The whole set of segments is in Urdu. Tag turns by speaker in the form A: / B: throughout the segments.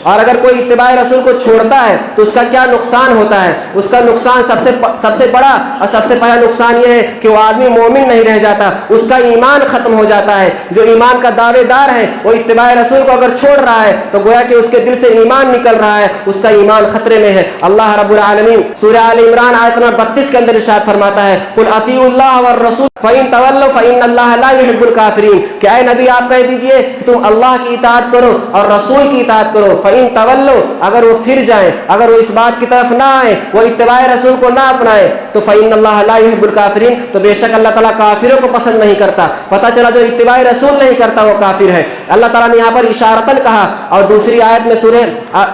A: اور اگر کوئی اتباع رسول کو چھوڑتا ہے تو اس کا کیا نقصان ہوتا ہے؟ اس کا نقصان سب سے بڑا اور سب سے پہلا نقصان یہ ہے کہ وہ آدمی مومن نہیں رہ جاتا، اس کا ایمان ختم ہو جاتا ہے۔ جو ایمان کا دعوے دار ہے وہ اتباع رسول کو اگر چھوڑ رہا ہے تو گویا کہ اس کے دل سے ایمان نکل رہا ہے، اس کا ایمان خطرے میں ہے۔ اللہ رب العالمین سورہ آل عمران آیت نمبر 32 کے اندر ارشاد فرماتا ہے قل اطیعوا اللہ والرسول فإن تولوا فإن اللہ لا يحب الکافرین، کہ اے نبی آپ کہہ دیجئے کہ تم اللہ کی اطاعت کرو اور رسول کی اطاعت کرو۔ فإن تولوا، اگر وہ پھر جائیں، اگر وہ اس بات کی طرف نہ آئے، وہ اتباع رسول کو نہ اپنائے، تو فإن اللہ لا يحب الکافرین، تو بے شک اللہ تعالیٰ کافروں کو پسند نہیں کرتا۔ پتہ چلا جو اتباع رسول نہیں کرتا وہ کافر ہے۔ اللہ تعالیٰ نے یہاں پر اشارتاً کہا، اور دوسری آیت میں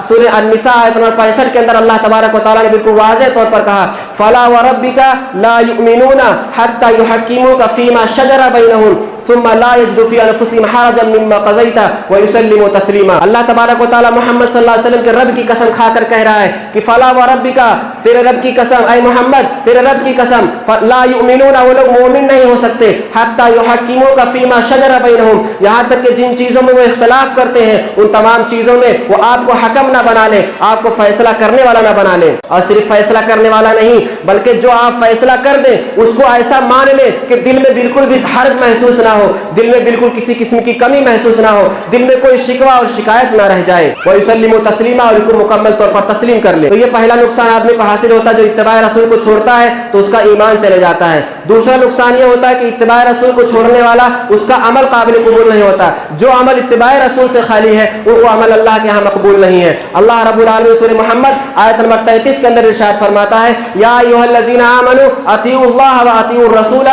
A: سورہ النساء آیت نمبر 65 کے اندر اللہ تبارک و تعالیٰ نے بالکل واضح طور پر کہا فلا وربک لا یؤمنون حتی یحکموک فیما شجر بینہم ثم لا یجدوا فی انفسہم حرجا مما قضیت ویسلموا تسلیما۔ اللہ تبارک و تعالیٰ محمد صلی اللہ علیہ وسلم کے رب کی قسم کھا کر کہہ رہا ہے کہ فلا وربک، تیرے رب کی قسم اے محمد، تیرے رب کی قسم، لا یؤمنون، وہ لوگ مومن نہیں ہو سکتے، حتی یحکموک فیما شجر بینہم، یہاں تک کہ جن چیزوں میں وہ اختلاف کرتے ہیں ان تمام چیزوں میں وہ آپ کو حکم نہ بنا لیں، آپ کو فیصلہ کرنے والا نہ بنا لیں۔ اور صرف فیصلہ کرنے والا نہیں بلکہ جو آپ فیصلہ کر دیں اس کو ایسا مان لیں کہ دل میں بالکل بھی حرج محسوس نہ ہو، دل میں بالکل کسی قسم کی کمی محسوس نہ ہو، دل میں کوئی شکوہ اور شکایت نہ رہ جائے۔ وَيُسَلِّمُوا تَسْلِيمًا، اور ان کو مکمل طور پر تسلیم کر لیں۔ تو یہ پہلا نقصان آدمی کو حاصل ہوتا ہے جو اتباع رسول کو چھوڑتا ہے تو اس کا ایمان چلے جاتا ہے۔ دوسرا نقصان یہ ہوتا ہے کہ اتباع رسول کو چھوڑنے والا اس کا عمل قابل قبول نہیں ہوتا۔ جو عمل اتباع رسول سے خالی ہے وہ عمل اللہ کے ہاں مقبول نہیں ہے۔ اللہ رب العالمین سورہ محمد آیت نمبر 33 کے اندر ارشاد فرماتا ہے یا ایھا الذین آمنوا اطیعوا اللہ واطیعوا الرسول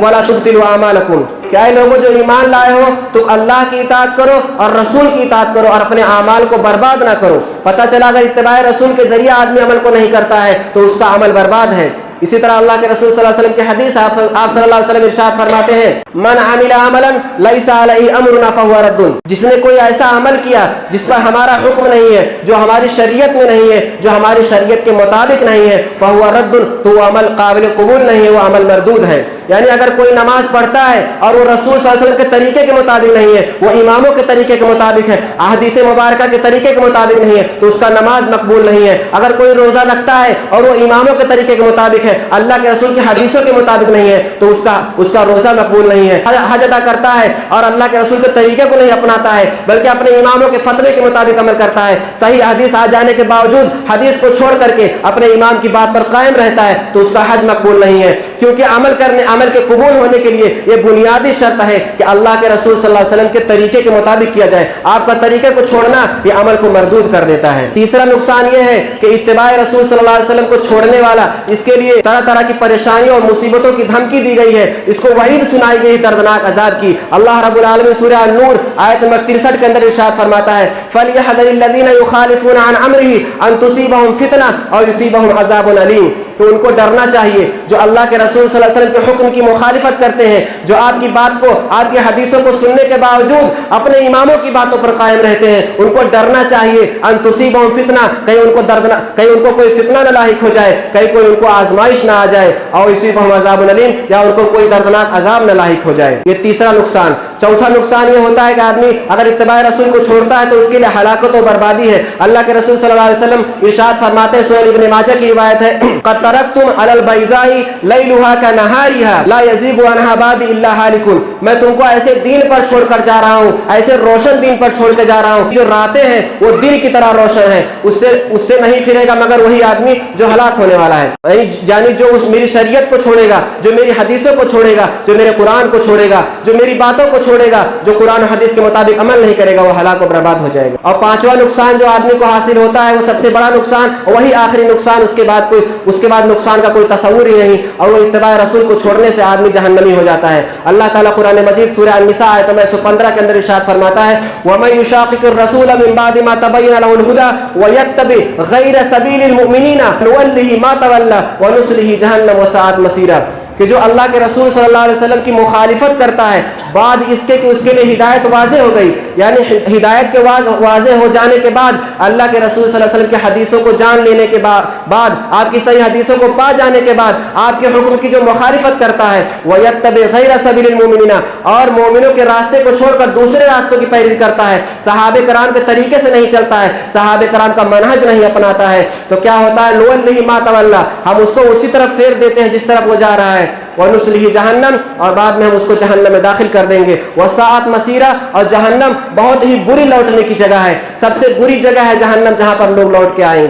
A: ولا تبطلوا اعمالکم، کہ اے لوگوں جو ایمان لائے ہو تم اللہ کی اطاعت کرو اور رسول کی اطاعت کرو اور اپنے اعمال کو برباد نہ کرو۔ پتہ چلا اگر اتباع رسول کے ذریعے آدمی عمل کو نہیں کرتا ہے تو اس کا عمل برباد ہے۔ اسی طرح اللہ کے رسول صلی اللہ علیہ وسلم کی حدیث آپ صلی اللہ علیہ وسلم ارشاد فرماتے ہیں من عمل عملا لیس علیہ امرنا فہو رد، جس نے کوئی ایسا عمل کیا جس پر ہمارا حکم نہیں ہے، جو ہماری شریعت میں نہیں ہے، جو ہماری شریعت کے مطابق نہیں ہے، فہو رد، تو وہ عمل قابل قبول نہیں ہے، وہ عمل مردود ہے۔ یعنی اگر کوئی نماز پڑھتا ہے اور وہ رسول صلی اللہ علیہ وسلم کے طریقے کے مطابق نہیں ہے، وہ اماموں کے طریقے کے مطابق ہے، احادیث مبارکہ کے طریقے کے مطابق نہیں ہے، تو اس کا نماز مقبول نہیں ہے۔ اگر کوئی روزہ رکھتا ہے اور وہ اماموں کے طریقے کے مطابق ہے، اللہ کے رسول کی حدیثوں کے مطابق نہیں ہے، تو اس کا روزہ مقبول نہیں ہے۔ حج ادا کرتا ہے اور اللہ کے رسول کے طریقے کو نہیں اپناتا ہے بلکہ اپنے اماموں کے فتوے کے مطابق عمل کرتا ہے، صحیح حدیث آ جانے کے باوجود حدیث کو چھوڑ کر کے اپنے امام کی بات پر قائم رہتا ہے، تو اس کا حج مقبول نہیں ہے۔ کیونکہ عمل کے قبول ہونے کے لیے یہ بنیادی شرط ہے کہ اللہ کے رسول صلی اللہ علیہ وسلم کے طریقے کے مطابق کیا جائے۔ آپ کا طریقے کو چھوڑنا یہ عمل کو مردود کر دیتا ہے۔ تیسرا نقصان یہ ہے کہ اتباع رسول صلی اللہ علیہ وسلم کو چھوڑنے والا، اس کے لیے طرح طرح کی پریشانیوں اور مصیبتوں کی دھمکی دی گئی ہے، اس کو وعید سنائی گئی دردناک عذاب کی۔ اللہ رب العالمین سورہ النور آیت نمبر 63 کے اندر ارشاد فرماتا ہے فَلْيَحْذَرِ الَّذِينَ يُخَالِفُونَ عَنْ أَمْرِهِ أَن تُصِيبَهُمْ فِتْنَةٌ أَوْ يُصِيبَهُمْ عَذَابٌ أَلِيمٌ، تو ان کو ڈرنا چاہیے جو اللہ کے رسول صلی اللہ علیہ وسلم کے حکم کی مخالفت کرتے ہیں، جو آپ کی بات کو، آپ کی حدیثوں کو سننے کے باوجود اپنے اماموں کی باتوں پر قائم رہتے ہیں، ان کو ڈرنا چاہیے ان تصیبہم فتنہ، کہیں ان کو کوئی فتنہ نہ لاحق ہو جائے، کہیں کوئی ان کو آزمائش نہ آ جائے، اور یصیبہم عذاب علیم، یا ان کو کوئی دردناک عذاب نہ لاحق ہو جائے۔ یہ تیسرا نقصان۔ چوتھا نقصان یہ ہوتا ہے کہ آدمی اگر اتباع رسول کو چھوڑتا ہے تو اس کے لیے ہلاکت و بربادی ہے۔ اللہ کے رسول صلی اللہ علیہ وسلم ارشاد فرماتے ہیں، سنن ابن ماجہ کی روایت ہے قد ترکتم علی البیضاء لیلھا کنہارھا لا یزیغ عنھا بعد الا ہالک، میں تم کو ایسے دین پر چھوڑ کر جا رہا ہوں، ایسے روشن دین پر چھوڑ کے جا رہا ہوں جو راتیں ہیں وہ دن کی طرح روشن ہیں، اس سے نہیں پھرے گا مگر وہی آدمی جو ہلاک ہونے والا ہے۔ یعنی جو میری شریعت کو چھوڑے گا، جو میری حدیثوں کو چھوڑے گا، جو میرے قرآن کو چھوڑے گا، جو میری باتوں کو چھوڑے گا، جو قرآن و حدیث کے مطابق عمل نہیں کرے گا، وہ ہلاک و برباد ہو جائے گا۔ اور پانچواں نقصان جو آدمی کو حاصل ہوتا ہے وہ سب سے بڑا نقصان، وہی آخری نقصان، اس کے بعد نقصان کا کوئی تصور ہی نہیں، اور وہ اتباع رسول کو چھوڑنے سے آدمی جہنمی ہو جاتا ہے۔ اللہ تعالیٰ قرآن مجید سورہ النساء آیت نمبر 115 کے اندر ارشاد فرماتا ہے وَمَن يُشَاقِقِ الرَّسُولَ مِن بَعْدِ مَا تَبَيَّنَ لَهُ الْهُدَى وَيَتَّبِعْ غَيْرَ سَبِيلِ الْمُؤْمِنِينَ نُوَلِّهِ مَا تَوَلَّى وَنُصْلِهِ جَهَنَّمَ وَسَاءَتْ مَصِيرًا، کہ جو اللہ کے رسول صلی اللہ علیہ وسلم کی مخالفت کرتا ہے بعد اس کے کہ اس کے لیے ہدایت واضح ہو گئی، یعنی ہدایت کے واضح ہو جانے کے بعد، اللہ کے رسول صلی اللہ علیہ وسلم کی حدیثوں کو جان لینے کے بعد، آپ کی صحیح حدیثوں کو پا جانے کے بعد آپ کے حکم کی جو مخالفت کرتا ہے، وَيَتَّبِعْ غَيْرَ سَبِيلِ الْمُؤْمِنِينَ، اور مومنوں کے راستے کو چھوڑ کر دوسرے راستوں کی پیروی کرتا ہے، صحابہ کرام کے طریقے سے نہیں چلتا ہے، صحابہ کرام کا منہج نہیں اپناتا ہے، تو کیا ہوتا ہے؟ نُوَلِّهِ مَا تَوَلَّىٰ، ہم اس کو اسی طرف پھیر دیتے ہیں جس طرف وہ جا رہا ہے، وَنُصْلِهِ جہنم، اور بعد میں ہم اس کو جہنم میں داخل کر دیں گے، وَسَاءَتْ مَصِيرًا، اور جہنم بہت ہی بری لوٹنے کی جگہ ہے، سب سے بری جگہ ہے جہنم جہاں پر لوگ لوٹ کے آئیں گے۔